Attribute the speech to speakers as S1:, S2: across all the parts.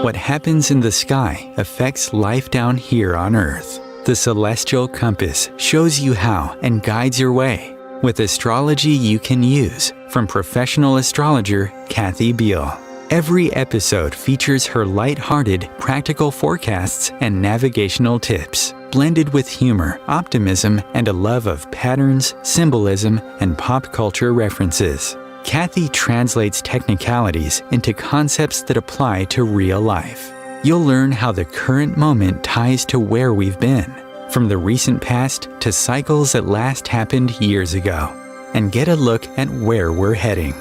S1: What happens in the sky affects life down here on Earth. The celestial compass shows you how and guides your way with astrology you can use from professional astrologer Kathy Beal. Every episode features her light-hearted, practical forecasts and navigational tips, blended with humor, optimism, and a love of patterns, symbolism, and pop culture references. Kathy translates technicalities into concepts that apply to real life. You'll learn how the current moment ties to where we've been, from the recent past to cycles that last happened years ago, and get a look at where we're heading.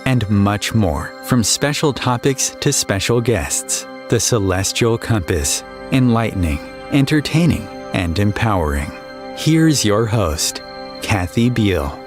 S1: And much more, from special topics to special guests. The Celestial Compass, enlightening, entertaining, and empowering. Here's your host, Kathy Beal.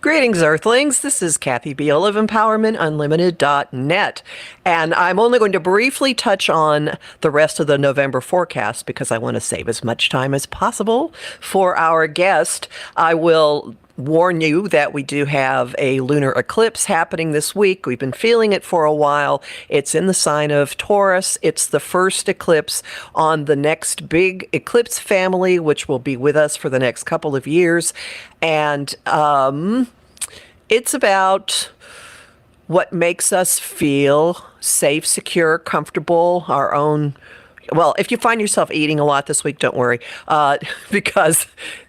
S2: Greetings, Earthlings. This is Kathy Beal of EmpowermentUnlimited.net. And I'm only going to briefly touch on the rest of the November forecast because I want to save as much time as possible for our guest. I will warn you that we do have a lunar eclipse happening this week. We've been feeling it for a while. It's in the sign of Taurus. It's the first eclipse on the next big eclipse family, which will be with us for the next couple of years. And it's about what makes us feel safe, secure, comfortable, our own. Well, if you find yourself eating a lot this week, don't worry, because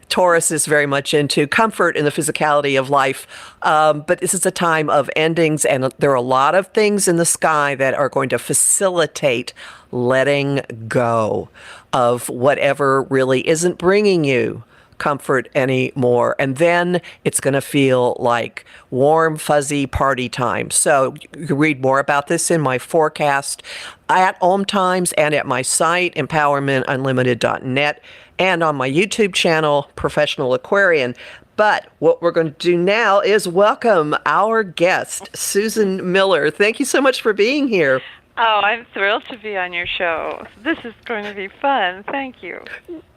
S2: Taurus is very much into comfort and the physicality of life. But this is a time of endings, and there are a lot of things in the sky that are going to facilitate letting go of whatever really isn't bringing you comfort anymore. And then it's going to feel like warm, fuzzy party time. So you can read more about this in my forecast at Om Times and at my site, EmpowermentUnlimited.net, and on my YouTube channel, Professional Aquarian. But what we're going to do now is welcome our guest, Susan Miller. Thank you so much for being here.
S3: Oh, I'm thrilled to be on your show. This is going to be fun. Thank you.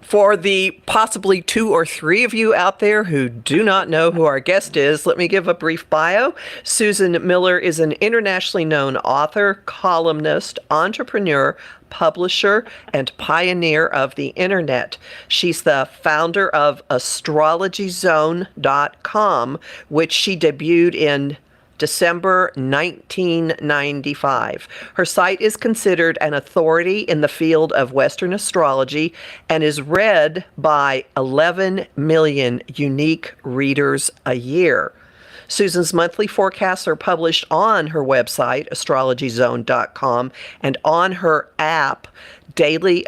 S2: For the possibly 2 or 3 of you out there who do not know who our guest is, let me give a brief bio. Susan Miller is an internationally known author, columnist, entrepreneur, publisher, and pioneer of the internet. She's the founder of AstrologyZone.com, which she debuted in December 1995. Her site is considered an authority in the field of Western astrology and is read by 11 million unique readers a year. Susan's monthly forecasts are published on her website, astrologyzone.com, and on her app, Daily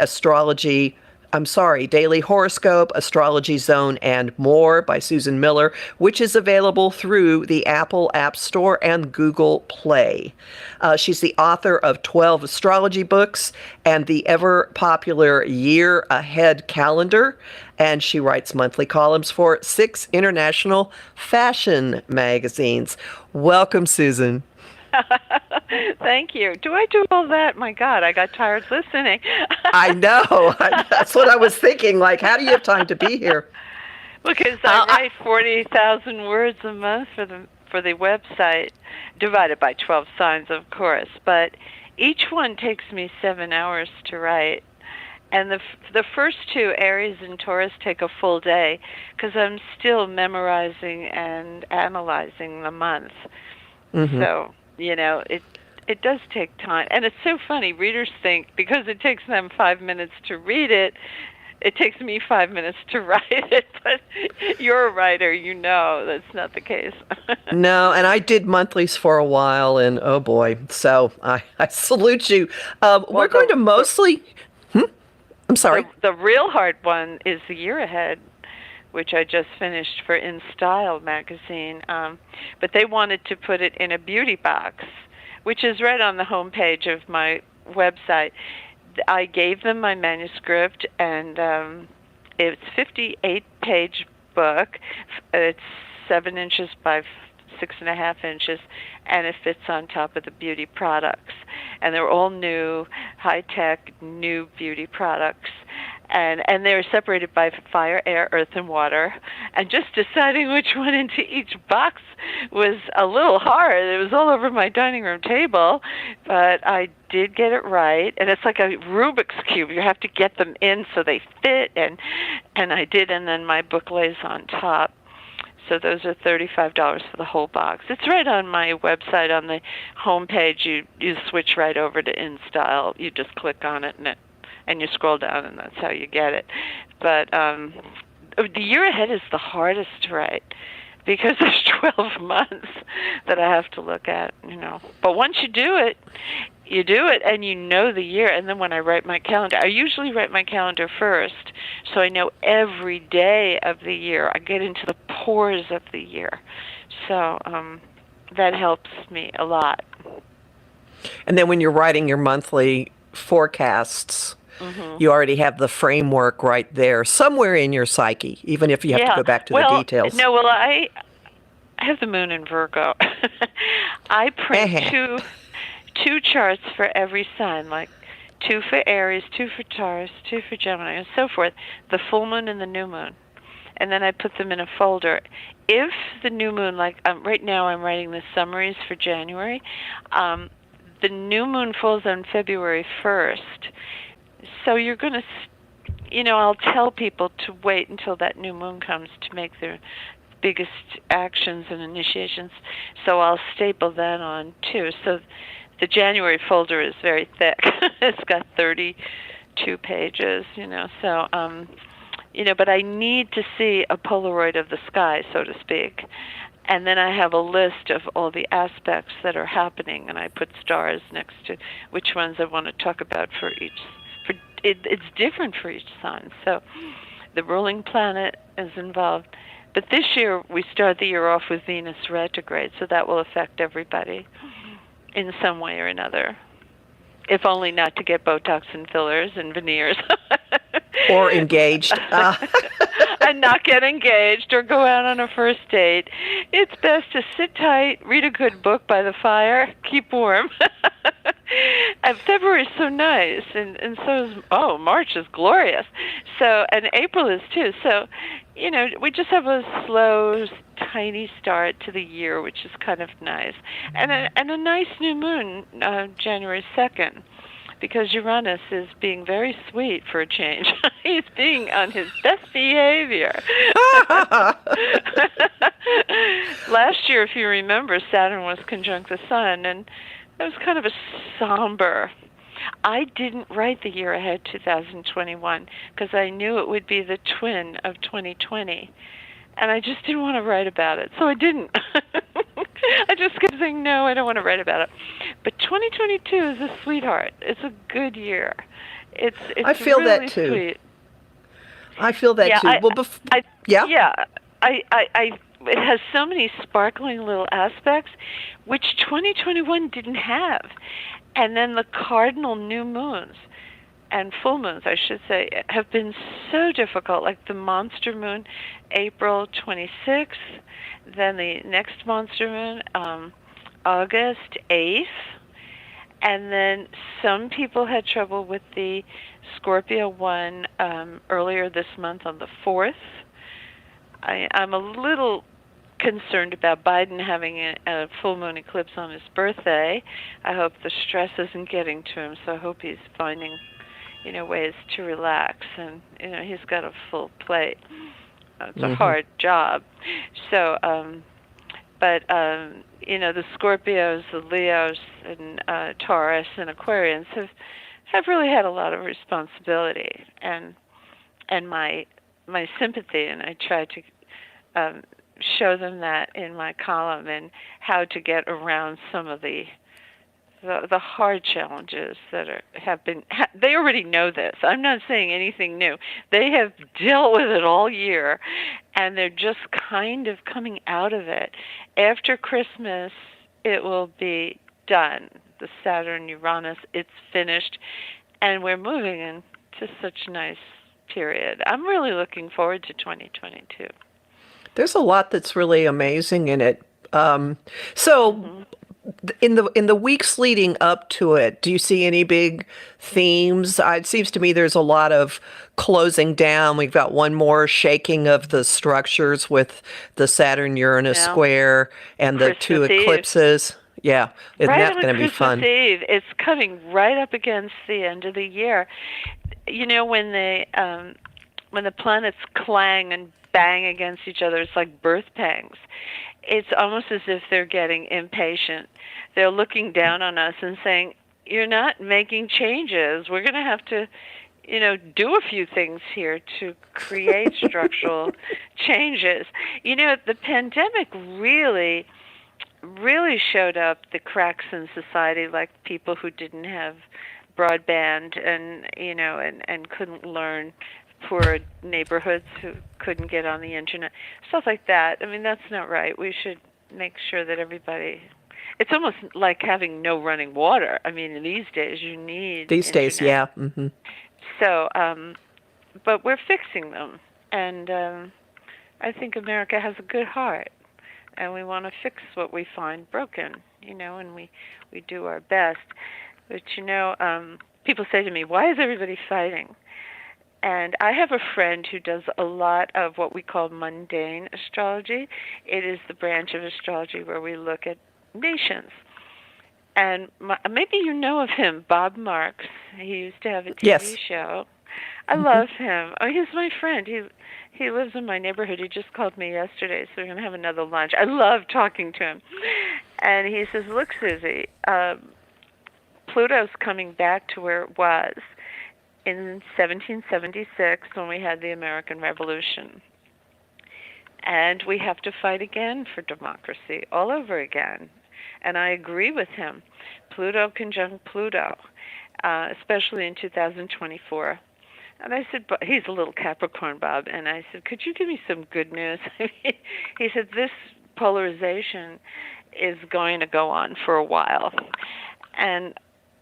S2: Horoscope, Astrology Zone, and More by Susan Miller, which is available through the Apple App Store and Google Play. She's the author of 12 astrology books and the ever-popular Year Ahead calendar, and she writes monthly columns for 6 international fashion magazines. Welcome, Susan.
S3: Thank you. Do I do all that? My God, I got tired listening.
S2: I know. That's what I was thinking. Like, how do you have time to be here?
S3: Because I write 40,000 words a month for the website, divided by 12 signs, of course. But each one takes me 7 hours to write. And the first 2, Aries and Taurus, take a full day because I'm still memorizing and analyzing the month. Mm-hmm. So, it does take time. And it's so funny. Readers think because it takes them 5 minutes to read it, it takes me 5 minutes to write it. But you're a writer, that's not the case.
S2: No, and I did monthlies for a while, and oh boy. So I salute you. We're going to mostly... I'm sorry.
S3: The real hard one is the Year Ahead, which I just finished for In Style magazine. But they wanted to put it in a beauty box, which is right on the homepage of my website. I gave them my manuscript, and it's a 58-page book. It's 7 inches by 6.5 inches, and it fits on top of the beauty products. And they're all new, high-tech, new beauty products. and they were separated by fire, air, earth, and water. And just deciding which one into each box was a little hard. It was all over my dining room table, but I did get it right. And it's like a Rubik's Cube. You have to get them in so they fit, and I did, and then my book lays on top. So those are $35 for the whole box. It's right on my website on the home page. You switch right over to InStyle. You just click on it and you scroll down, and that's how you get it. But the year ahead is the hardest to write because there's 12 months that I have to look at, But once you do it, and you know the year. And then when I write my calendar, I usually write my calendar first, so I know every day of the year. I get into the pores of the year. So that helps me a lot.
S2: And then when you're writing your monthly forecasts, you already have the framework right there somewhere in your psyche, even if you have to go back to the details.
S3: No, I have the moon in Virgo. I print two charts for every sign, like 2 for Aries, 2 for Taurus, 2 for Gemini, and so forth, the full moon and the new moon. And then I put them in a folder. If the new moon, like right now I'm writing the summaries for January, the new moon falls on February 1st. So you're going to, I'll tell people to wait until that new moon comes to make their biggest actions and initiations. So I'll staple that on too. So the January folder is very thick. It's got 32 pages, So, but I need to see a Polaroid of the sky, so to speak. And then I have a list of all the aspects that are happening, and I put stars next to which ones I want to talk about for each. It's different for each sign. So the ruling planet is involved. But this year, we start the year off with Venus retrograde, so that will affect everybody in some way or another, if only not to get Botox and fillers and veneers.
S2: Or engaged.
S3: And not get engaged or go out on a first date. It's best to sit tight, read a good book by the fire, keep warm. And February is so nice, and so is, March is glorious. So, and April is too. So, we just have a slow, tiny start to the year, which is kind of nice. And a nice new moon, January 2nd. Because Uranus is being very sweet for a change. He's being on his best behavior. Last year, if you remember, Saturn was conjunct the Sun, and it was kind of a somber. I didn't write the year ahead 2021 because I knew it would be the twin of 2020. And I just didn't want to write about it, so I didn't. I just kept saying, no, I don't want to write about it. But 2022 is a sweetheart. It's a good year. It's
S2: I feel
S3: really
S2: that too.
S3: Sweet.
S2: I feel that too.
S3: It has so many sparkling little aspects, which 2021 didn't have. And then the cardinal new moons and full moons, I should say, have been so difficult, like the monster moon, April 26th, then the next monster moon, August 8th, and then some people had trouble with the Scorpio one earlier this month on the 4th. I'm a little concerned about Biden having a full moon eclipse on his birthday. I hope the stress isn't getting to him, so I hope he's finding ways to relax, and he's got a full plate. It's a hard job. So, the Scorpios, the Leos, and Taurus and Aquarians have really had a lot of responsibility and my sympathy, and I try to show them that in my column and how to get around some of the hard challenges that they already know this. I'm not saying anything new. They have dealt with it all year, and they're just kind of coming out of it. After Christmas, it will be done. The Saturn-Uranus, it's finished, and we're moving into such a nice period. I'm really looking forward to 2022.
S2: There's a lot that's really amazing in it. In the weeks leading up to it, do you see any big themes? It seems to me there's a lot of closing down. We've got one more shaking of the structures with the Saturn Uranus
S3: Well,
S2: square and the
S3: Christmas
S2: two
S3: Eve.
S2: eclipses. Yeah, isn't
S3: Right
S2: that
S3: on
S2: going to be
S3: Christmas
S2: fun?
S3: Eve. It's coming right up against the end of the year. You know, when the planets clang and bang against each other, it's like birth pangs. It's almost as if they're getting impatient. They're looking down on us and saying, "You're not making changes. We're going to have to, do a few things here to create structural changes." You know, the pandemic really showed up the cracks in society, like people who didn't have broadband and and couldn't learn, poor neighborhoods who couldn't get on the internet, stuff like that. I mean, that's not right. We should make sure that everybody, it's almost like having no running water. I mean, in these days you need
S2: These days,
S3: internet.
S2: yeah.
S3: So but we're fixing them, and I think America has a good heart, and we want to fix what we find broken, and we do our best. But people say to me, "Why is everybody fighting?" And I have a friend who does a lot of what we call mundane astrology. It is the branch of astrology where we look at nations. And maybe you know of him, Bob Marks. He used to have a TV
S2: Yes.
S3: show. I love him. Oh, he's my friend. He lives in my neighborhood. He just called me yesterday, so we're going to have another lunch. I love talking to him. And he says, "Look, Susie, Pluto's coming back to where it was in 1776 when we had the American Revolution. And we have to fight again for democracy all over again." And I agree with him. Pluto conjunct Pluto, especially in 2024. And I said, "But he's a little Capricorn, Bob." And I said, "Could you give me some good news?" He said, "This polarization is going to go on for a while." And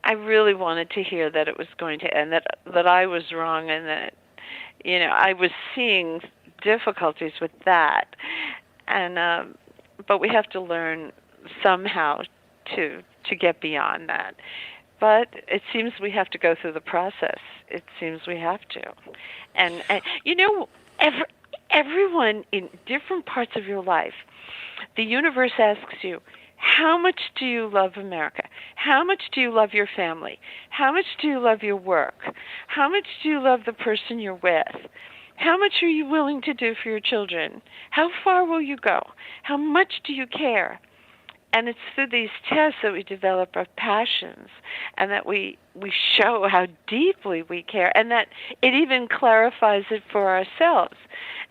S3: I really wanted to hear that it was going to end, that I was wrong, and that I was seeing difficulties with that. And but we have to learn somehow to get beyond that. But it seems we have to go through the process. It seems we have to. And everyone in different parts of your life, the universe asks you, how much do you love America? How much do you love your family? How much do you love your work? How much do you love the person you're with? How much are you willing to do for your children? How far will you go? How much do you care? And it's through these tests that we develop our passions, and that we show how deeply we care, and that it even clarifies it for ourselves.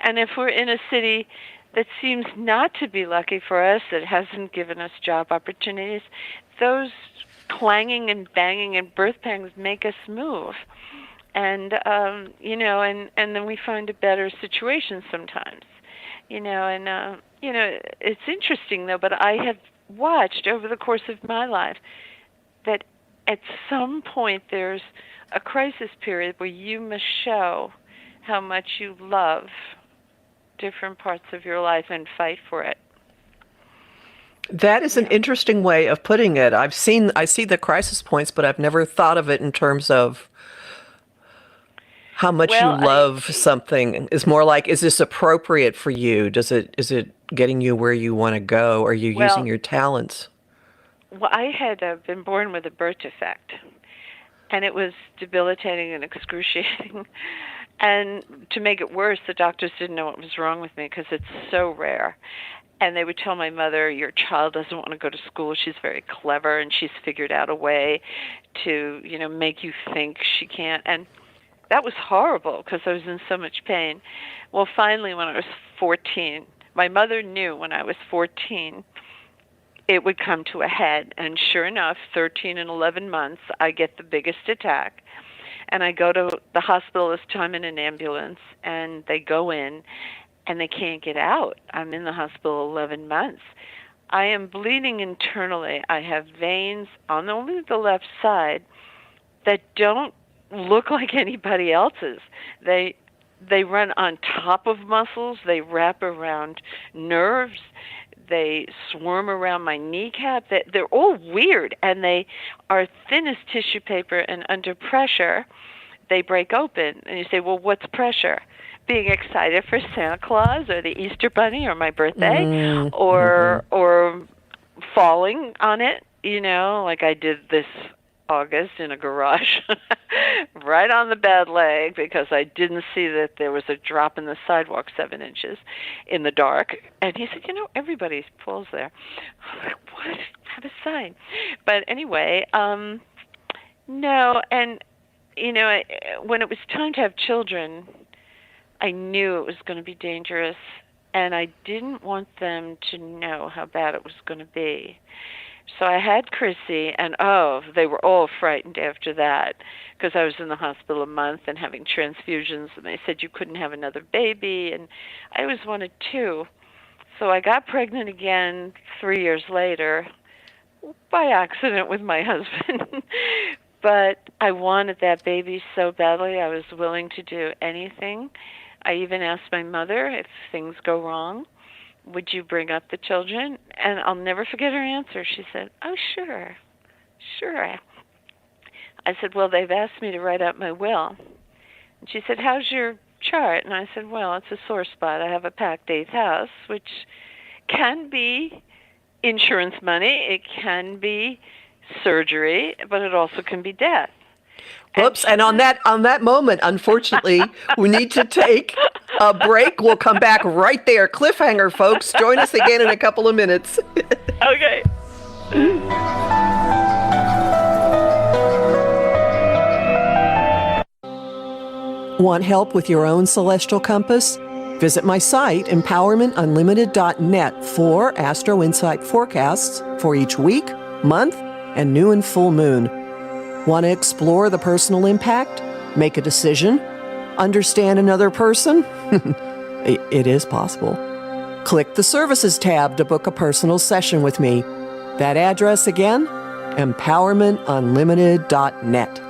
S3: And if we're in a city that seems not to be lucky for us, that hasn't given us job opportunities, those clanging and banging and birth pangs make us move. And and then we find a better situation sometimes. It's interesting though, but I have watched over the course of my life that at some point there's a crisis period where you must show how much you love different parts of your life and fight for it.
S2: That is an interesting way of putting it. I see the crisis points, but I've never thought of it in terms of how much you love something. Is more like, is this appropriate for you? Is it getting you where you want to go? Are you using your talents?
S3: Well, I had been born with a birth defect, and it was debilitating and excruciating. And to make it worse, the doctors didn't know what was wrong with me because it's so rare. And they would tell my mother, "Your child doesn't want to go to school. She's very clever, and she's figured out a way to, make you think she can't." And that was horrible because I was in so much pain. Well, finally, when I was 14, my mother knew when I was 14 it would come to a head. And sure enough, 13 and 11 months, I get the biggest attack. And I go to the hospital this time in an ambulance, and they go in, and they can't get out. I'm in the hospital 11 months. I am bleeding internally. I have veins on only the left side that don't look like anybody else's. They run on top of muscles. They wrap around nerves. They swarm around my kneecap. They're all weird, and they are thin as tissue paper, and under pressure, they break open. And you say, well, what's pressure? Being excited for Santa Claus or the Easter Bunny or my birthday, or falling on it, like I did this August in a garage, right on the bad leg, because I didn't see that there was a drop in the sidewalk 7 inches in the dark. And he said, everybody falls there. I'm like, what? Have a sign. But anyway, no, and, when it was time to have children, I knew it was going to be dangerous, and I didn't want them to know how bad it was going to be. So I had Chrissy, and they were all frightened after that, because I was in the hospital a month and having transfusions, and they said you couldn't have another baby, and I always wanted 2. So I got pregnant again 3 years later, by accident with my husband. But I wanted that baby so badly, I was willing to do anything. I even asked my mother, if things go wrong, would you bring up the children? And I'll never forget her answer. She said, oh, sure. I said, well, they've asked me to write out my will. And she said, how's your chart? And I said, well, it's a sore spot. I have a packed 8th house, which can be insurance money. It can be surgery, but it also can be death.
S2: Whoops. And on that moment, unfortunately, we need to take a break. We'll come back right there. Cliffhanger, folks. Join us again in a couple of minutes.
S3: Okay.
S2: Want help with your own celestial compass? Visit my site, empowermentunlimited.net, for Astro Insight forecasts for each week, month, and new and full moon. Want to explore the personal impact? Make a decision? Understand another person? It is possible. Click the Services tab to book a personal session with me. That address again? empowermentunlimited.net.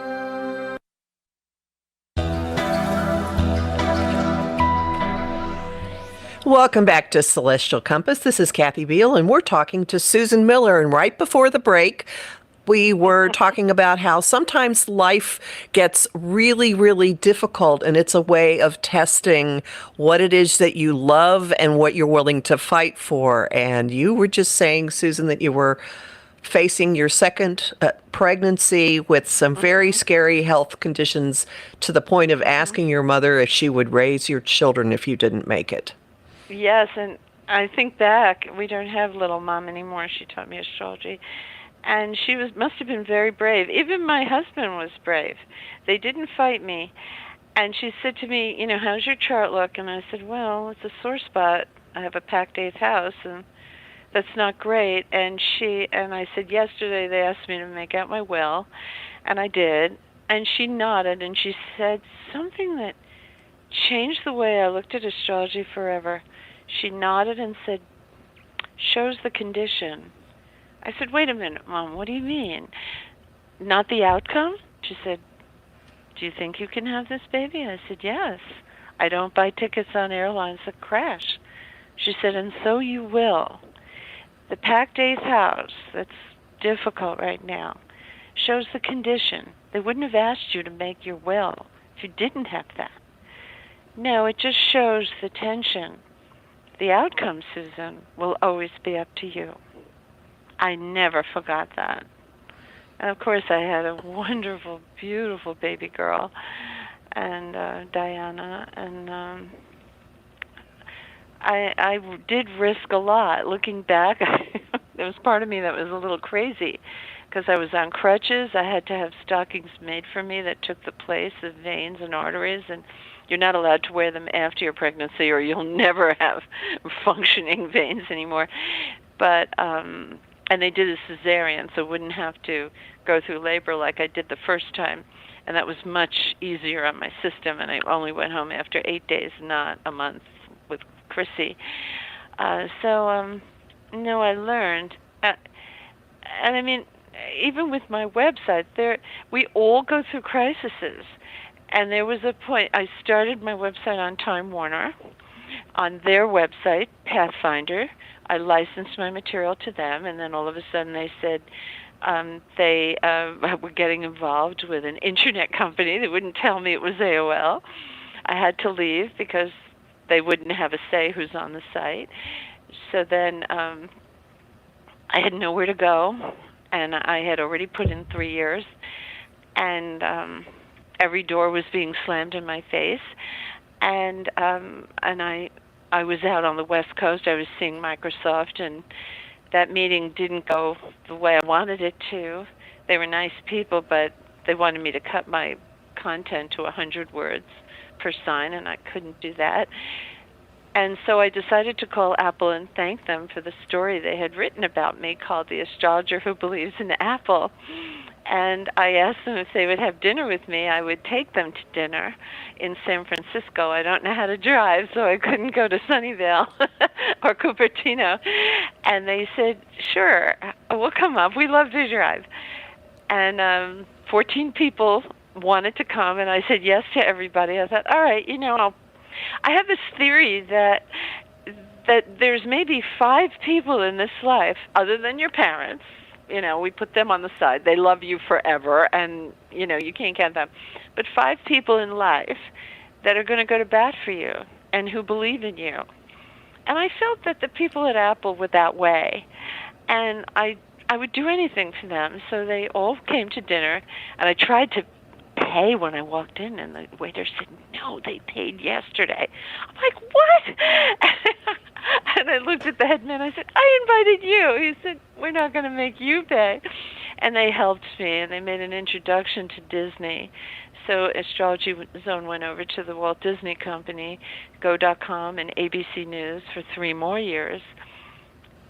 S2: Welcome back to Celestial Compass. This is Kathy Beal, and we're talking to Susan Miller. And right before the break, we were talking about how sometimes life gets really, really difficult, and it's a way of testing what it is that you love and what you're willing to fight for. And you were just saying, Susan, that you were facing your second pregnancy with some very scary health conditions, to the point of asking your mother if she would raise your children if you didn't make it.
S3: Yes, and I think back, we don't have little mom anymore. She taught me astrology. And she must have been very brave. Even my husband was brave. They didn't fight me. And she said to me, how's your chart look? And I said, well, it's a sore spot. I have a packed 8th house, and that's not great. And I said, yesterday they asked me to make out my will, and I did. And she nodded, and she said something that changed the way I looked at astrology forever. She nodded and said, shows the condition. I said, wait a minute, Mom, what do you mean? Not the outcome? She said, do you think you can have this baby? I said, yes. I don't buy tickets on airlines that crash. She said, and so you will. The packed 8th house, that's difficult right now, shows the condition. They wouldn't have asked you to make your will if you didn't have that. No, it just shows the tension. The outcome, Susan, will always be up to you. I never forgot that. And of course, I had a wonderful, beautiful baby girl, and Diana, and I did risk a lot. Looking back, there was part of me that was a little crazy, because I was on crutches. I had to have stockings made for me that took the place of veins and arteries, and you're not allowed to wear them after your pregnancy, or you'll never have functioning veins anymore. But and they did a cesarean, so wouldn't have to go through labor like I did the first time. And that was much easier on my system, and I only went home after 8 days, not a month with Chrissy. No, I learned. And I mean, even with my website, we all go through crises. And there was a point, I started my website on Time Warner, on their website, Pathfinder. I licensed my material to them, and then all of a sudden they said they were getting involved with an internet company. They wouldn't tell me it was AOL. I had to leave because they wouldn't have a say who's on the site. So then I had nowhere to go, and I had already put in 3 years, and every door was being slammed in my face. And I was out on the West Coast. I was seeing Microsoft, and that meeting didn't go the way I wanted it to. They were nice people, but they wanted me to cut my content to 100 words per sign, and I couldn't do that. And so I decided to call Apple and thank them for the story they had written about me called The Astrologer Who Believes in Apple. And I asked them if they would have dinner with me. I would take them to dinner in San Francisco. I don't know how to drive, so I couldn't go to Sunnyvale or Cupertino. And they said, sure, we'll come up. We love to drive. And 14 people wanted to come, and I said yes to everybody. I thought, all right, I have this theory that there's maybe 5 people in this life, other than your parents. We put them on the side. They love you forever, and, you can't count them. But 5 people in life that are going to go to bat for you and who believe in you. And I felt that the people at Apple were that way. And I would do anything for them. So they all came to dinner, and I tried to pay when I walked in, and the waiter said, no, they paid yesterday. I'm like, what? And I looked at the head man. I said, I invited you. He said, we're not going to make you pay. And they helped me, and they made an introduction to Disney. So Astrology Zone went over to the Walt Disney Company, Go.com, and ABC News for 3 more years.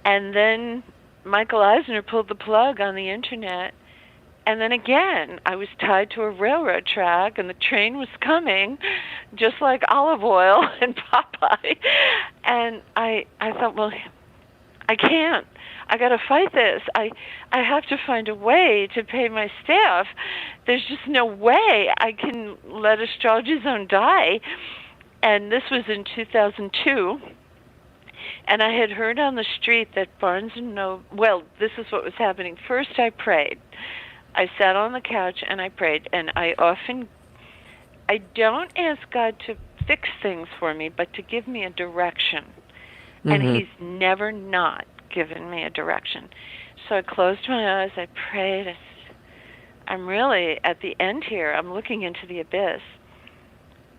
S3: And then Michael Eisner pulled the plug on the Internet. And then again, I was tied to a railroad track, and the train was coming, just like Olive Oil and Popeye. And I thought, well, I can't. I got to fight this. I have to find a way to pay my staff. There's just no way I can let Astrology Zone die. And this was in 2002. And I had heard on the street that Barnes & Noble, well, this is what was happening. First, I prayed. I sat on the couch and I prayed, and I don't ask God to fix things for me, but to give me a direction. Mm-hmm. And He's never not given me a direction. So I closed my eyes, I prayed. I said, I'm really at the end here. I'm looking into the abyss.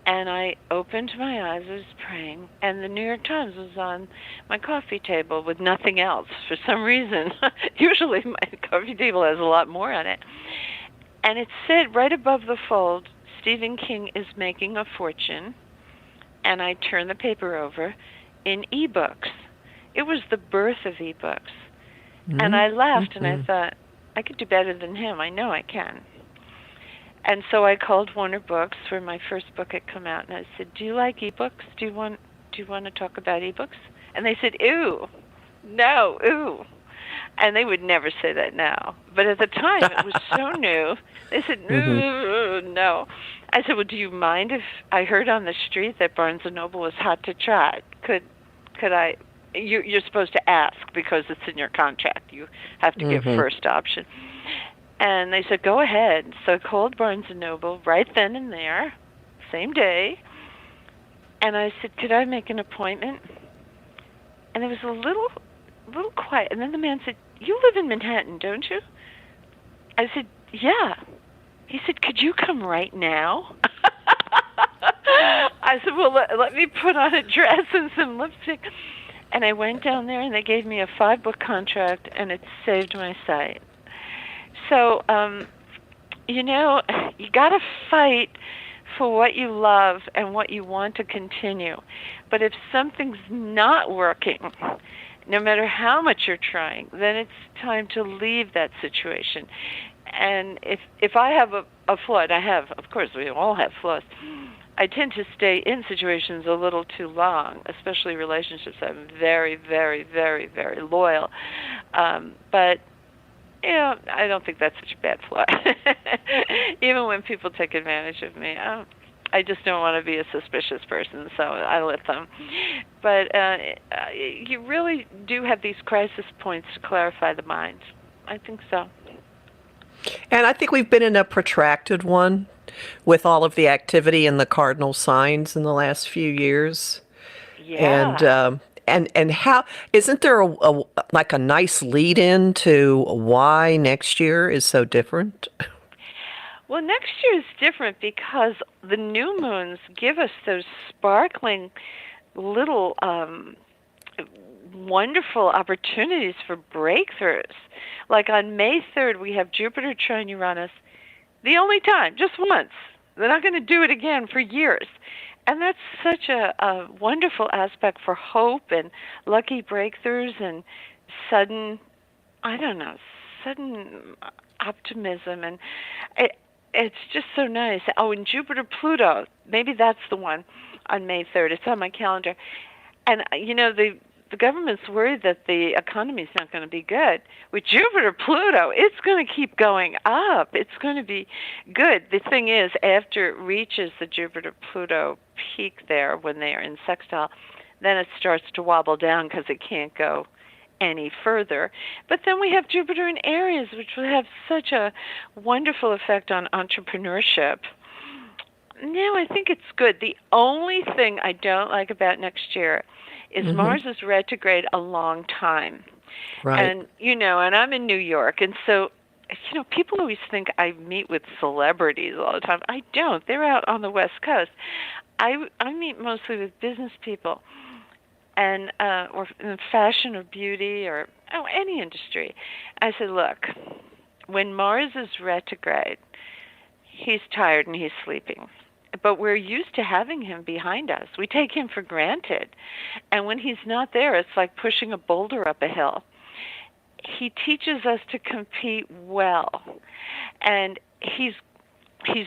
S3: And I opened my eyes, I was praying, and the New York Times was on my coffee table with nothing else for some reason. Usually my coffee table has a lot more on it. And it said right above the fold, Stephen King is making a fortune. And I turned the paper over in ebooks. It was the birth of ebooks. Mm-hmm. And I laughed, and I thought, I could do better than him. I know I can. And so I called Warner Books, where my first book had come out, and I said, do you like ebooks? Do you want to talk about ebooks? And they said, ew. No, ew. And they would never say that now. But at the time, it was so new. They said, no. I said, well, do you mind if I heard on the street that Barnes & Noble was hot to trot? Could I? You're supposed to ask because it's in your contract. You have to give first option. And they said, go ahead. So I called Barnes & Noble right then and there, same day. And I said, could I make an appointment? And it was a little quiet. And then the man said, you live in Manhattan, don't you? I said, yeah. He said, could you come right now? I said, well, let me put on a dress and some lipstick. And I went down there, and they gave me a 5-book contract, and it saved my site. So, you got to fight for what you love and what you want to continue. But if something's not working, no matter how much you're trying, then it's time to leave that situation. And if I have a flaw, and I have, of course, we all have flaws, I tend to stay in situations a little too long, especially relationships. I'm very, very, very, very loyal. But I don't think that's such a bad flaw. Even when people take advantage of me, I just don't want to be a suspicious person, so I let them. But you really do have these crisis points to clarify the mind. I think so.
S2: And I think we've been in a protracted one with all of the activity in the cardinal signs in the last few years.
S3: Yeah.
S2: And how isn't there like a nice lead in to why next year is so different?
S3: Well, next year is different because the new moons give us those sparkling little wonderful opportunities for breakthroughs. Like on May 3rd, we have Jupiter trine Uranus, the only time, just once. They're not going to do it again for years. And that's such a wonderful aspect for hope and lucky breakthroughs and sudden, I don't know, sudden optimism. And it's just so nice. Oh, and Jupiter Pluto, maybe that's the one on May 3rd. It's on my calendar. And, the government's worried that the economy's not going to be good. With Jupiter Pluto, it's going to keep going up. It's going to be good. The thing is, after it reaches the Jupiter Pluto peak there when they are in sextile, then it starts to wobble down because it can't go any further. But then we have Jupiter in Aries, which will have such a wonderful effect on entrepreneurship. No, I think it's good. The only thing I don't like about next year is Mars is retrograde a long time.
S2: Right.
S3: And, and I'm in New York, and so, people always think I meet with celebrities all the time. I don't. They're out on the West Coast. I meet mostly with business people, and or in fashion or beauty or any industry. I said, look, when Mars is retrograde, he's tired and he's sleeping. But we're used to having him behind us. We take him for granted. And when he's not there, it's like pushing a boulder up a hill. He teaches us to compete well. And he's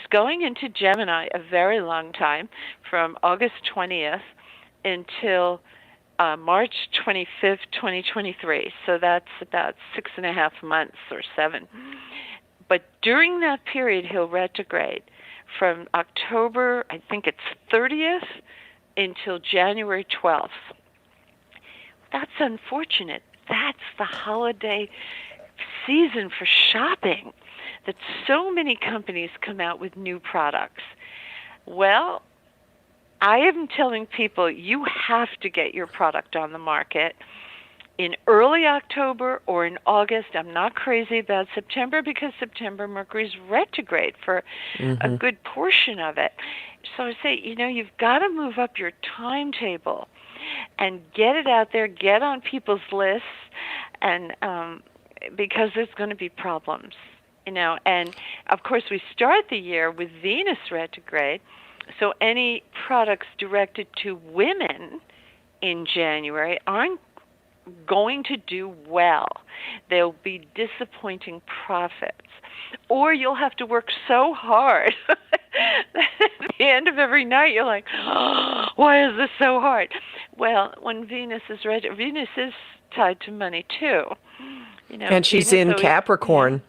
S3: going into Gemini a very long time, from August 20th until March 25th, 2023. So that's about 6.5 months or 7. But during that period, he'll retrograde from October, I think it's 30th, until January 12th. That's unfortunate. That's the holiday season for shopping, that so many companies come out with new products. Well, I am telling people you have to get your product on the market in early October or in August. I'm not crazy about September because September Mercury's retrograde for a good portion of it. So I say, you've got to move up your timetable and get it out there, get on people's lists, and because there's going to be problems, And of course, we start the year with Venus retrograde, so any products directed to women in January aren't going to do well. There'll be disappointing profits. Or you'll have to work so hard that at the end of every night you're like, oh, why is this so hard? Well, when Venus is Venus is tied to money too.
S2: And she's
S3: Venus
S2: in
S3: always,
S2: Capricorn.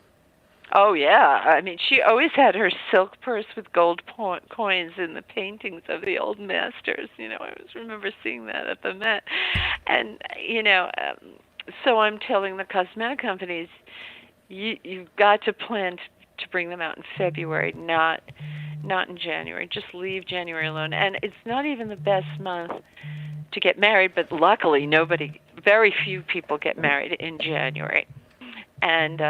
S3: Oh, yeah. I mean, she always had her silk purse with gold coins in the paintings of the old masters. I always remember seeing that at the Met. And, so I'm telling the cosmetic companies, you've got to plan to bring them out in February, not in January. Just leave January alone. And it's not even the best month to get married, but luckily very few people get married in January. And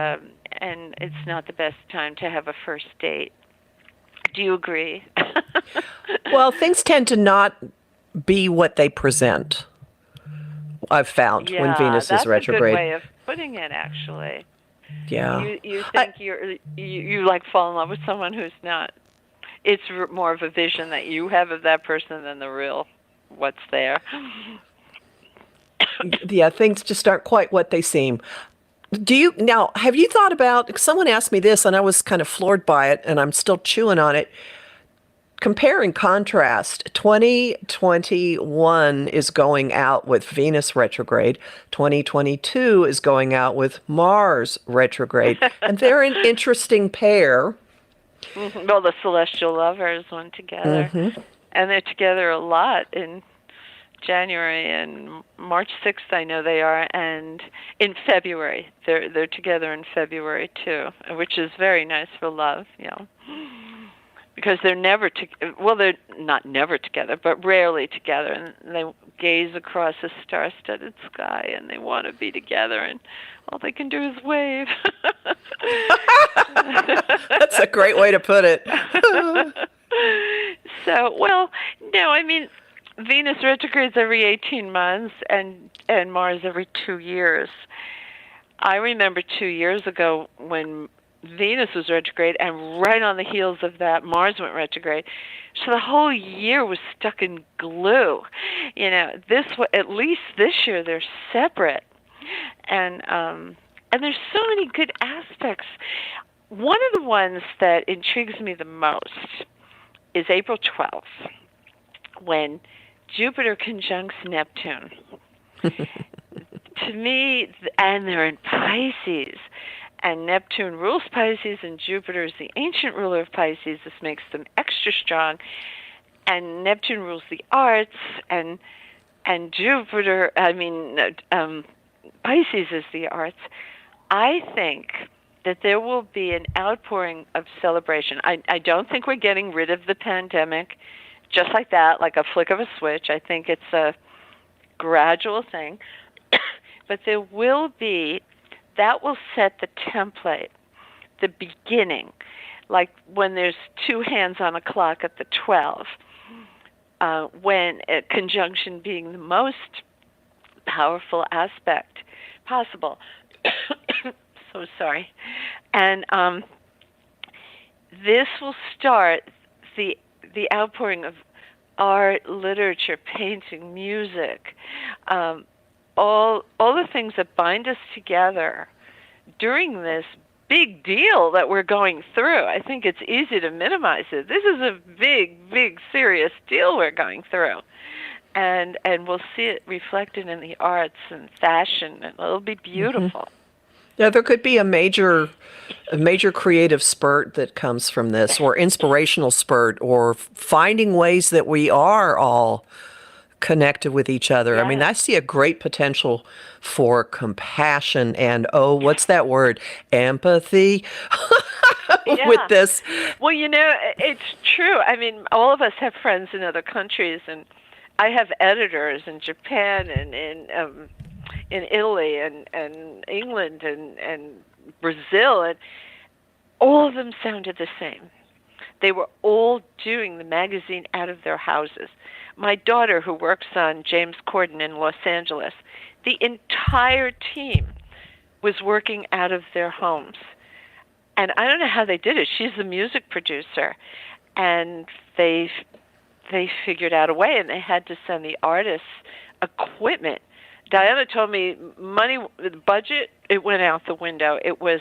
S3: it's not the best time to have a first date. Do you agree?
S2: Well, things tend to not be what they present, I've found, when Venus is retrograde.
S3: That's a good way of putting it, actually.
S2: Yeah.
S3: You think you like fall in love with someone who's not. It's more of a vision that you have of that person than the real what's there.
S2: Yeah, things just aren't quite what they seem. Have you thought about, someone asked me this and I was kind of floored by it and I'm still chewing on it. Compare and contrast. 2021 is going out with Venus retrograde. 2022 is going out with Mars retrograde. And they're an interesting pair.
S3: Well, the celestial lovers went together, and they're together a lot in January and March 6th. I know they are, and in February they're together in February too, which is very nice for love, because they're never well, they're not never together, but rarely together, and they gaze across a star-studded sky, and they want to be together, and all they can do is wave.
S2: That's a great way to put it.
S3: So, well, no, I mean, Venus retrogrades every 18 months and Mars every 2 years. I remember 2 years ago when Venus was retrograde, and right on the heels of that, Mars went retrograde. So the whole year was stuck in glue. At least this year they're separate, and there's so many good aspects. One of the ones that intrigues me the most is April 12th, when Jupiter conjuncts Neptune. To me, and they're in Pisces, and Neptune rules Pisces, and Jupiter is the ancient ruler of Pisces. This makes them extra strong. And Neptune rules the arts, and Jupiter, Pisces is the arts. I think that there will be an outpouring of celebration. I don't think we're getting rid of the pandemic just like that, like a flick of a switch. I think it's a gradual thing. But there will be, that will set the template, the beginning, like when there's two hands on a clock at the 12, when a conjunction being the most powerful aspect possible. So sorry. And this will start the outpouring of art, literature, painting, music, all the things that bind us together during this big deal that we're going through. I think it's easy to minimize it. This is a big, big, serious deal we're going through. And we'll see it reflected in the arts and fashion, and it'll be beautiful.
S2: Yeah, there could be a major creative spurt that comes from this, or inspirational spurt, or finding ways that we are all connected with each other.
S3: Yeah.
S2: I mean, I see a great potential for compassion and, what's that word? Empathy with this.
S3: Well, it's true. I mean, all of us have friends in other countries, and I have editors in Japan and in Italy and England and Brazil, and all of them sounded the same. They were all doing the magazine out of their houses. My daughter, who works on James Corden in Los Angeles, the entire team was working out of their homes. And I don't know how they did it. She's the music producer. And they figured out a way, and they had to send the artists equipment. Diana told me money, the budget, it went out the window. It was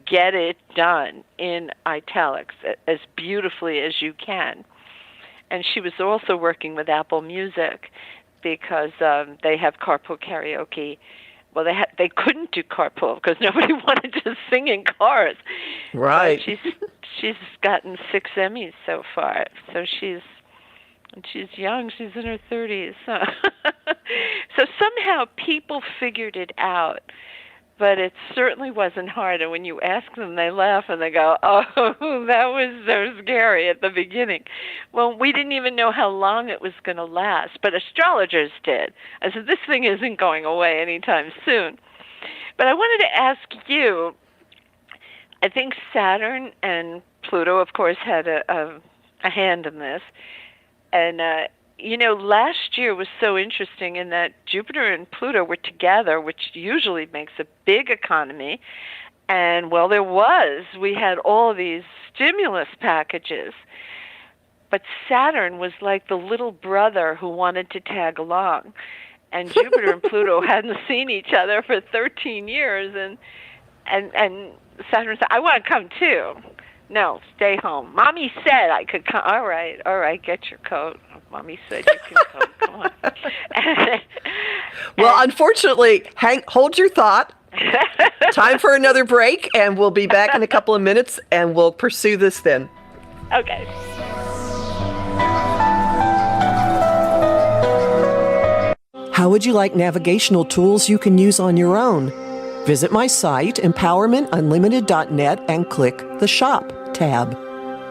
S3: get it done in italics as beautifully as you can. And she was also working with Apple Music because they have carpool karaoke. Well, they couldn't do carpool because nobody wanted to sing in cars.
S2: Right.
S3: But she's gotten 6 Emmys so far. So she's young. She's in her 30s. So somehow people figured it out. But it certainly wasn't hard. And when you ask them, they laugh and they go, "Oh, that was so scary at the beginning." Well, we didn't even know how long it was going to last, but astrologers did. I said, this thing isn't going away anytime soon. But I wanted to ask you, I think Saturn and Pluto, of course, had a hand in this. And last year was so interesting in that Jupiter and Pluto were together, which usually makes a big economy. And, well, we had all these stimulus packages. But Saturn was like the little brother who wanted to tag along. And Jupiter and Pluto hadn't seen each other for 13 years. And Saturn said, "I want to come too." "No, stay home. Mommy said I could come." All right, get your coat. Mommy said you can come. Come on.
S2: Well, unfortunately, hold your thought. Time for another break, and we'll be back in a couple of minutes, and we'll pursue this then.
S3: Okay.
S2: How would you like navigational tools you can use on your own? Visit my site, empowermentunlimited.net, and click the Shop tab.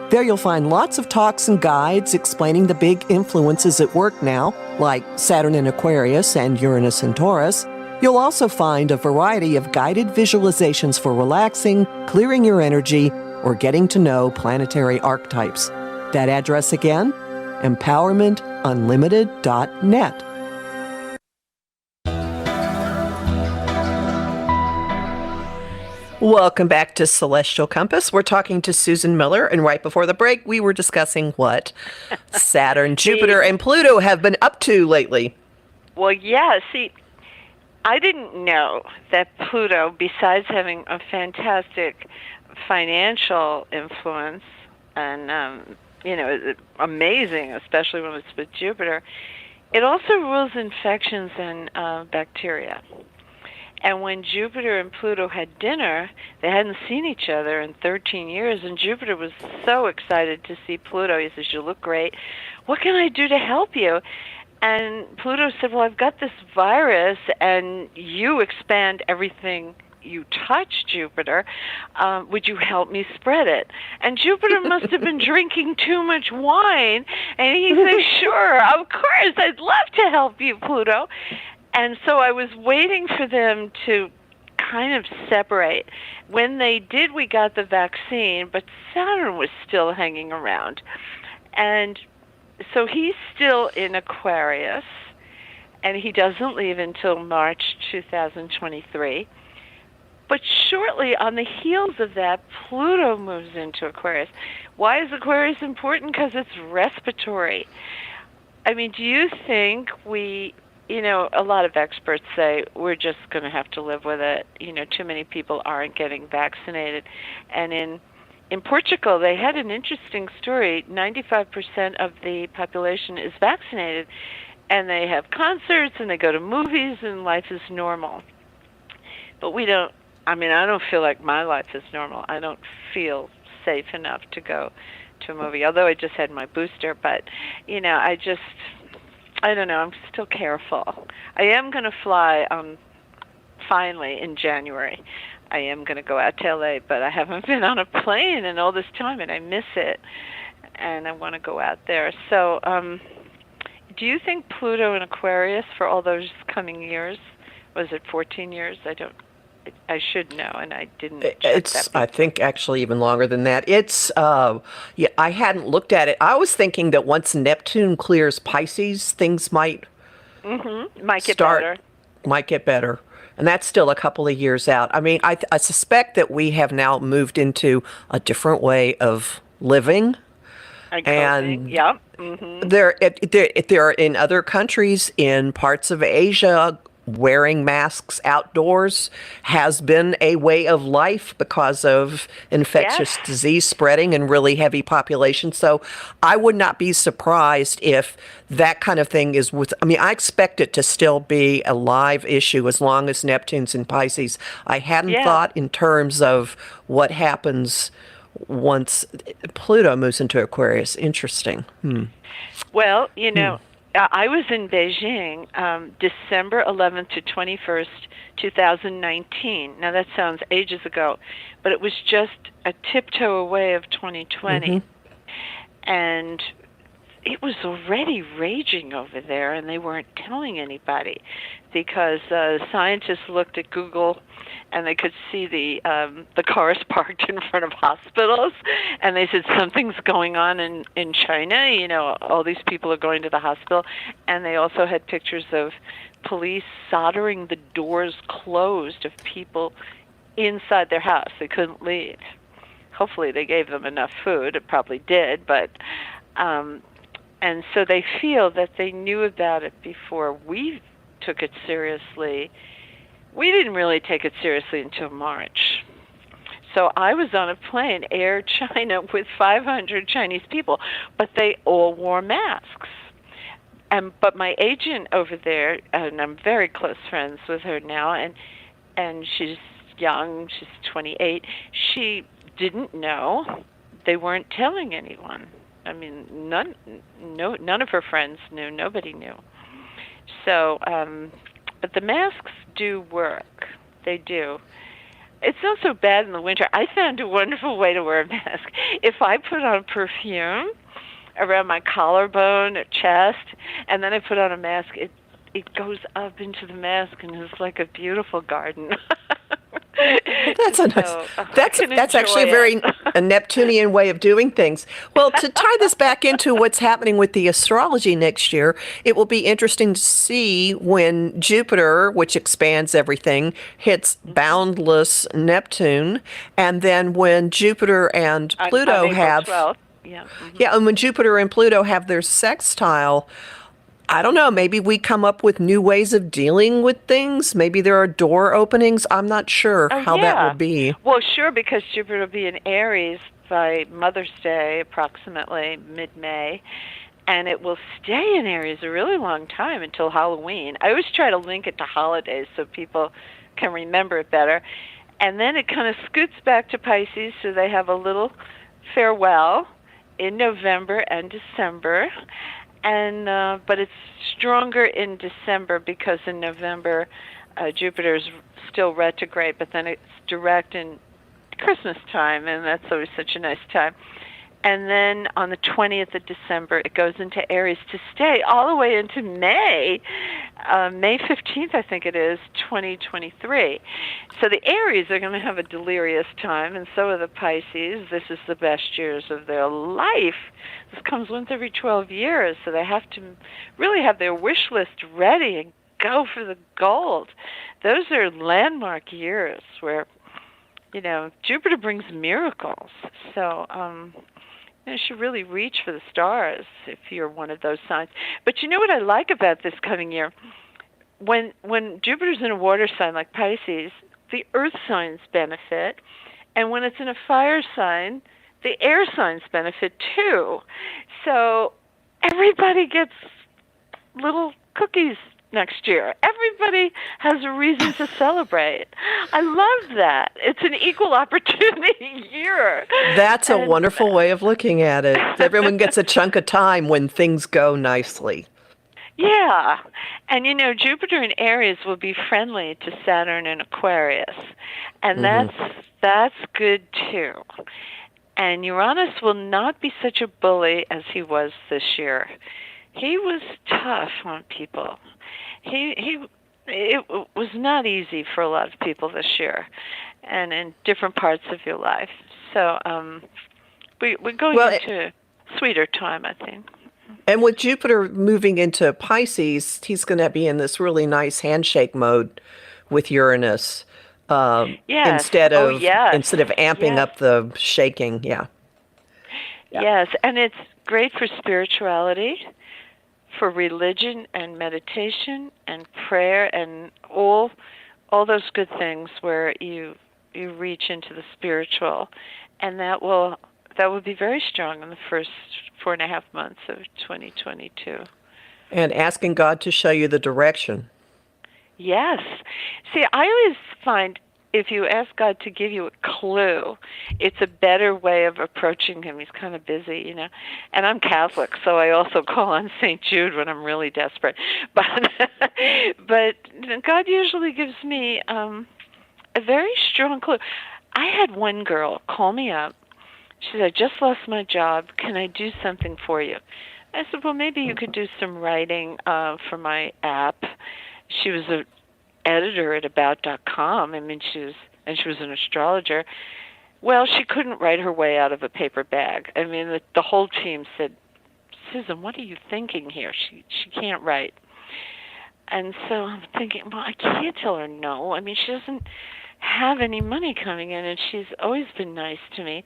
S2: There you'll find lots of talks and guides explaining the big influences at work now, like Saturn in Aquarius and Uranus in Taurus. You'll also find a variety of guided visualizations for relaxing, clearing your energy, or getting to know planetary archetypes. That address again, empowermentunlimited.net. Welcome back to Celestial Compass. We're talking to Susan Miller, and right before the break, we were discussing what Saturn, Jupiter, and Pluto have been up to lately.
S3: Well, yeah, see, I didn't know that Pluto, besides having a fantastic financial influence and, amazing, especially when it's with Jupiter, it also rules infections and bacteria. And when Jupiter and Pluto had dinner, they hadn't seen each other in 13 years, and Jupiter was so excited to see Pluto. He says, "You look great. What can I do to help you?" And Pluto said, "Well, I've got this virus, and you expand everything you touch, Jupiter. Would you help me spread it?" And Jupiter must have been drinking too much wine, and he said, "Sure, of course, I'd love to help you, Pluto." And so I was waiting for them to kind of separate. When they did, we got the vaccine, but Saturn was still hanging around. And so he's still in Aquarius, and he doesn't leave until March 2023. But shortly on the heels of that, Pluto moves into Aquarius. Why is Aquarius important? Because it's respiratory. I mean, do you think a lot of experts say we're just going to have to live with it. Too many people aren't getting vaccinated. And in Portugal, they had an interesting story. 95% of the population is vaccinated, and they have concerts, and they go to movies, and life is normal. But I don't feel like my life is normal. I don't feel safe enough to go to a movie, although I just had my booster. But, I don't know. I'm still careful. I am going to fly finally in January. I am going to go out to LA, but I haven't been on a plane in all this time, and I miss it. And I want to go out there. So do you think Pluto in Aquarius for all those coming years, was it 14 years? I should know, and I didn't check that.
S2: I think actually even longer than that. It's I hadn't looked at it. I was thinking that once Neptune clears Pisces, things might
S3: get
S2: better, and that's still a couple of years out. I mean, I suspect that we have now moved into a different way of living. And
S3: yeah,
S2: there are in other countries, in parts of Asia, wearing masks outdoors has been a way of life because of infectious disease spreading and really heavy population. So I would not be surprised if that kind of thing is I expect it to still be a live issue as long as Neptune's in Pisces. I hadn't thought in terms of what happens once Pluto moves into Aquarius. Interesting.
S3: Well, I was in Beijing December 11th to 21st, 2019. Now, that sounds ages ago, but it was just a tiptoe away of 2020. And it was already raging over there, and they weren't telling anybody because scientists looked at Google and they could see the cars parked in front of hospitals, and they said something's going on in China. All these people are going to the hospital, and they also had pictures of police soldering the doors closed of people inside their house. They couldn't leave. Hopefully they gave them enough food. It probably did, but and so they feel that they knew about it before we took it seriously. We didn't really take it seriously until March. So I was on a plane, Air China, with 500 Chinese people, but they all wore masks. But my agent over there, and I'm very close friends with her now, and she's young, she's 28. She didn't know. They weren't telling anyone. I mean, none of her friends knew. Nobody knew. So, but the masks do work. They do. It's not so bad in the winter. I found a wonderful way to wear a mask. If I put on perfume around my collarbone or chest, and then I put on a mask, it goes up into the mask and is like a beautiful garden.
S2: That's a nice. That's actually a very a Neptunian way of doing things. Well, to tie this back into what's happening with the astrology next year, it will be interesting to see when Jupiter, which expands everything, hits boundless Neptune, and then when Jupiter and Pluto
S3: on April 12th. Yeah. Mm-hmm.
S2: Yeah, and when Jupiter and Pluto have their sextile, I don't know, maybe we come up with new ways of dealing with things. Maybe there are door openings. I'm not sure how that will be.
S3: Well, sure, because Jupiter will be in Aries by Mother's Day, approximately mid-May, and it will stay in Aries a really long time until Halloween. I always try to link it to holidays so people can remember it better. And then it kind of scoots back to Pisces, so they have a little farewell in November and December. And but it's stronger in December because in November Jupiter's still retrograde, but then it's direct in Christmas time, and that's always such a nice time. And then on the 20th of December, it goes into Aries to stay all the way into May, May 15th, I think it is, 2023. So the Aries are going to have a delirious time, and so are the Pisces. This is the best years of their life. This comes once every 12 years, so they have to really have their wish list ready and go for the gold. Those are landmark years where, Jupiter brings miracles. So, you should really reach for the stars if you're one of those signs. But you know what I like about this coming year? When Jupiter's in a water sign like Pisces, the earth signs benefit. And when it's in a fire sign, the air signs benefit too. So everybody gets little cookies next year. Everybody has a reason to celebrate. I love that. It's an equal opportunity year.
S2: That's a wonderful way of looking at it. Everyone gets a chunk of time when things go nicely.
S3: Yeah. And Jupiter in Aries will be friendly to Saturn in Aquarius. And that's good too. And Uranus will not be such a bully as he was this year. He was tough on people. It was not easy for a lot of people this year, and in different parts of your life. So we're going into sweeter time, I think.
S2: And with Jupiter moving into Pisces, he's going to be in this really nice handshake mode with Uranus instead of amping up the shaking. Yeah.
S3: Yes, and it's great for spirituality, for religion and meditation and prayer and all those good things where you reach into the spiritual, and that will be very strong in the first 4.5 months of 2022.
S2: And asking God to show you the direction.
S3: Yes. See, I always find if you ask God to give you a clue, it's a better way of approaching him. He's kind of busy, And I'm Catholic, so I also call on St. Jude when I'm really desperate. But God usually gives me a very strong clue. I had one girl call me up. She said, I just lost my job. Can I do something for you? I said, well, maybe you could do some writing for my app. She was an editor at about.com. I mean, she was an astrologer. Well, she couldn't write her way out of a paper bag. I mean, the whole team said, Susan, what are you thinking here? She can't write. And so I'm thinking, well, I can't tell her no. I mean, she doesn't have any money coming in, and she's always been nice to me.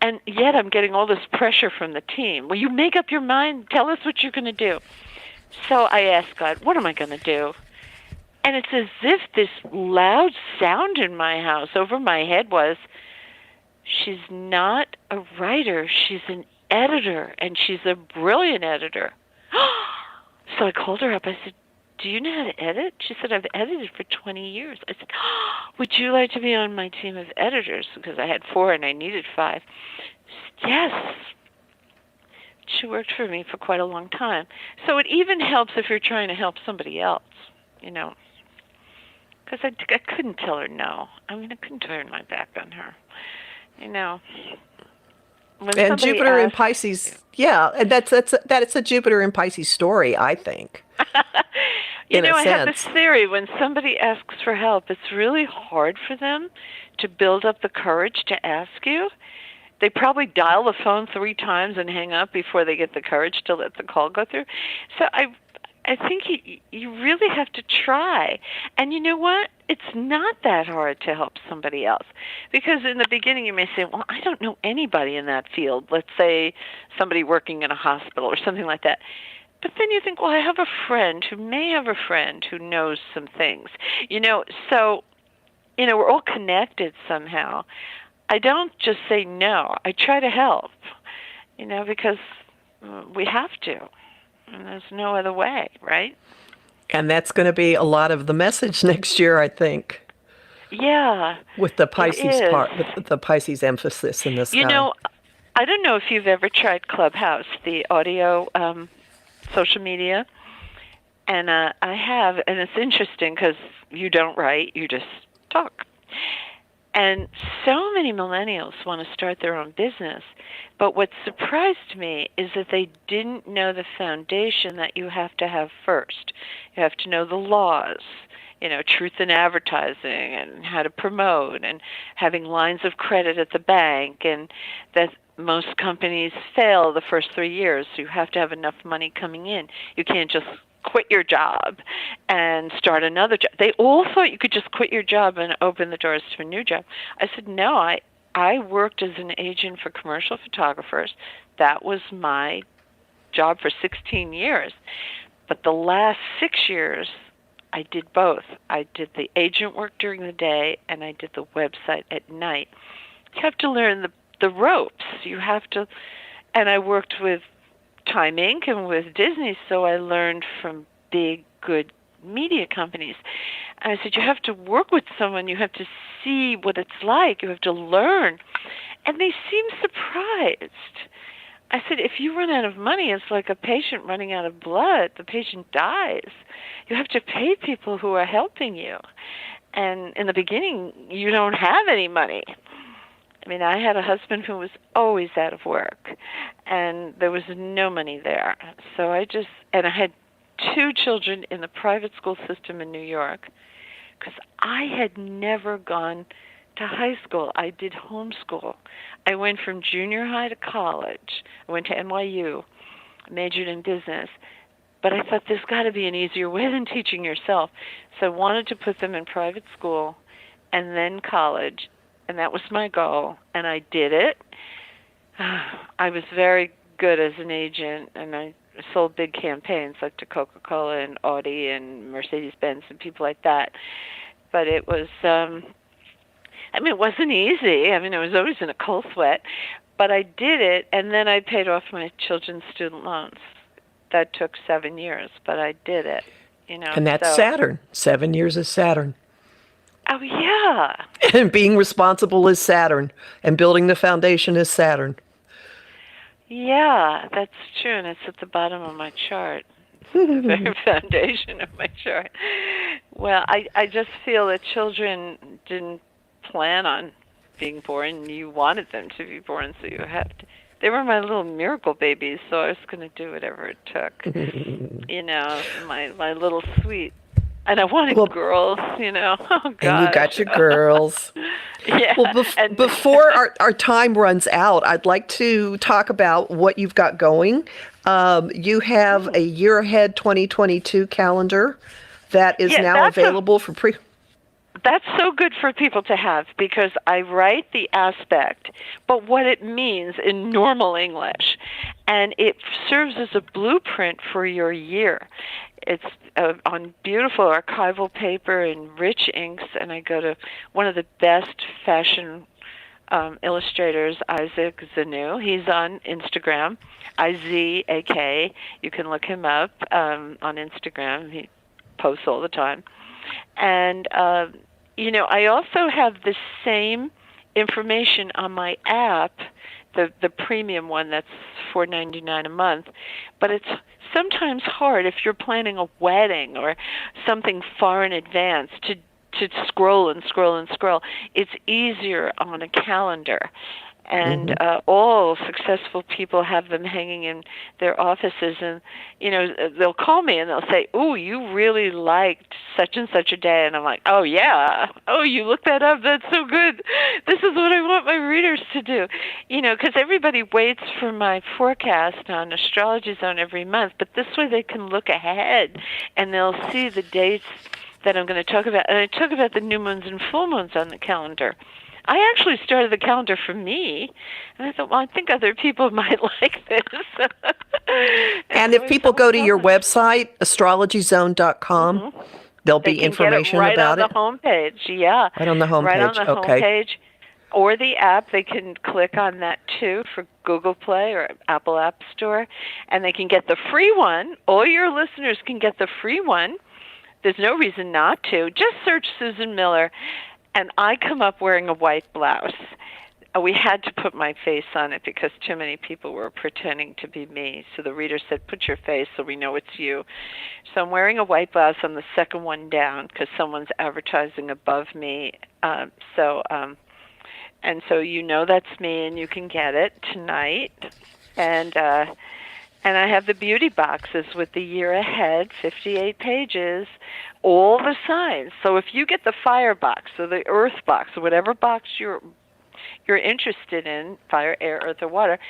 S3: And yet I'm getting all this pressure from the team. Will you make up your mind? Tell us what you're going to do. So I asked God, what am I going to do? And it's as if this loud sound in my house over my head was, she's not a writer, she's an editor, and she's a brilliant editor. So I called her up. I said, do you know how to edit? She said, I've edited for 20 years. I said, would you like to be on my team of editors? Because I had 4 and I needed 5. She said, yes. She worked for me for quite a long time. So it even helps if you're trying to help somebody else, you know. Because I couldn't tell her no. I mean, I couldn't turn my back on her, you know. When
S2: And
S3: somebody
S2: Jupiter in
S3: asks,
S2: Pisces, yeah, and that's a Jupiter in Pisces story, I think,
S3: you
S2: in a
S3: know, I have this
S2: sense.
S3: theory. When somebody asks for help, it's really hard for them to build up the courage to ask you. They probably dial the phone 3 times and hang up before they get the courage to let the call go through. So I think you really have to try. And you know what? It's not that hard to help somebody else. Because in the beginning you may say, well, I don't know anybody in that field. Let's say somebody working in a hospital or something like that. But then you think, well, I have a friend who may have a friend who knows some things. You know, so, you know, we're all connected somehow. I don't just say no. I try to help, you know, because we have to. And there's no other way, right?
S2: And that's going to be a lot of the message next year, I think,
S3: Yeah,
S2: with the
S3: it
S2: Pisces part,
S3: is.
S2: with the Pisces emphasis in the
S3: You
S2: sky.
S3: know, I don't know if you've ever tried Clubhouse, the audio social media. And I have, and it's interesting because you don't write, you just talk. And so many millennials want to start their own business. But what surprised me is that they didn't know the foundation that you have to have first. You have to know the laws, you know, truth in advertising and how to promote and having lines of credit at the bank, and that most companies fail the first 3 years. So you have to have enough money coming in. You can't just quit your job and start another job. They all thought you could just quit your job and open the doors to a new job. I said, no, I worked as an agent for commercial photographers. That was my job for 16 years. But the last 6 years, I did both. I did the agent work during the day, and I did the website at night. You have to learn the ropes. You have to, and I worked with Time Inc. and with Disney, so I learned from big, good media companies. And I said, you have to work with someone. You have to see what it's like. You have to learn. And they seemed surprised. I said, if you run out of money, it's like a patient running out of blood. The patient dies. You have to pay people who are helping you. And in the beginning, you don't have any money. I mean, I had a husband who was always out of work, and there was no money there. So I had 2 children in the private school system in New York, because I had never gone to high school. I did homeschool. I went from junior high to college. I went to NYU, majored in business. But I thought there's got to be an easier way than teaching yourself. So I wanted to put them in private school and then college. And that was my goal, and I did it. I was very good as an agent, and I sold big campaigns like to Coca-Cola and Audi and Mercedes-Benz and people like that. But it was, it wasn't easy. I mean, I was always in a cold sweat. But I did it, and then I paid off my children's student loans. That took 7 years, but I did it. You know,
S2: And that's
S3: so.
S2: Saturn. 7 years is Saturn.
S3: Oh, yeah.
S2: And being responsible is Saturn. And building the foundation is Saturn.
S3: Yeah, that's true, and it's at the bottom of my chart. It's the very foundation of my chart. Well, I just feel that children didn't plan on being born. You wanted them to be born, so you have to. They were my little miracle babies, so I was going to do whatever it took. You know, my little sweet. And I wanted girls, you know. Oh, gosh.
S2: And you got your girls.
S3: Yeah.
S2: Well, before our time runs out, I'd like to talk about what you've got going. You have a year ahead 2022 calendar that is now available for pre.
S3: That's so good for people to have, because I write the aspect, but what it means in normal English. And it serves as a blueprint for your year. It's on beautiful archival paper and rich inks, and I go to one of the best fashion illustrator is Isaac Zanu. He's on Instagram, IZAK. You can look him up on Instagram. He posts all the time. And, I also have the same information on my app, the premium one that's $4.99 a month, but it's sometimes hard if you're planning a wedding or something far in advance to scroll and scroll and scroll. It's easier on a calendar. And all successful people have them hanging in their offices, and they'll call me and they'll say, "Oh, you really liked such and such a day," and I'm like, "Oh yeah, oh you looked that up. That's so good. This is what I want my readers to do," because everybody waits for my forecast on Astrology Zone every month, but this way they can look ahead and they'll see the dates that I'm going to talk about, and I talk about the new moons and full moons on the calendar. I actually started the calendar for me, and I thought, well, I think other people might like this.
S2: And if people go to your website, astrologyzone.com, there'll be information about it?
S3: Right on the homepage, yeah.
S2: Right on the homepage,
S3: right on the homepage. Or the app, they can click on that too for Google Play or Apple App Store, and they can get the free one. All your listeners can get the free one. There's no reason not to. Just search Susan Miller. And I come up wearing a white blouse. We had to put my face on it because too many people were pretending to be me. So the reader said, "Put your face so we know it's you." So I'm wearing a white blouse on the second one down because someone's advertising above me. And so that's me, and you can get it tonight. And I have the beauty boxes with the year ahead, 58 pages, all the signs. So if you get the fire box or the earth box or whatever box you're interested in, fire, air, earth, or water,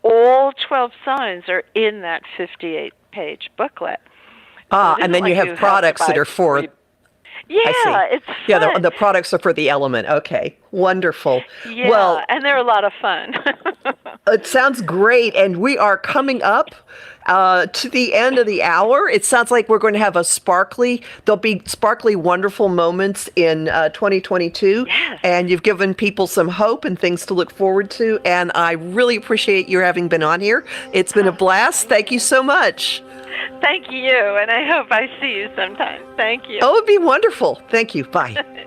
S3: all 12 signs are in that 58-page booklet.
S2: And then you have products that are for...
S3: Yeah, it's fun.
S2: Yeah, the products are for the element. Okay, wonderful.
S3: Yeah,
S2: well,
S3: and they're a lot of fun.
S2: It sounds great, and we are coming up to the end of the hour. It sounds like we're going to have there'll be sparkly, wonderful moments in 2022,
S3: yes.
S2: And you've given people some hope and things to look forward to, and I really appreciate your having been on here. It's been a blast. Thank you so much.
S3: Thank you, and I hope I see you sometime. Thank you.
S2: Oh, it'd be wonderful. Thank you. Bye.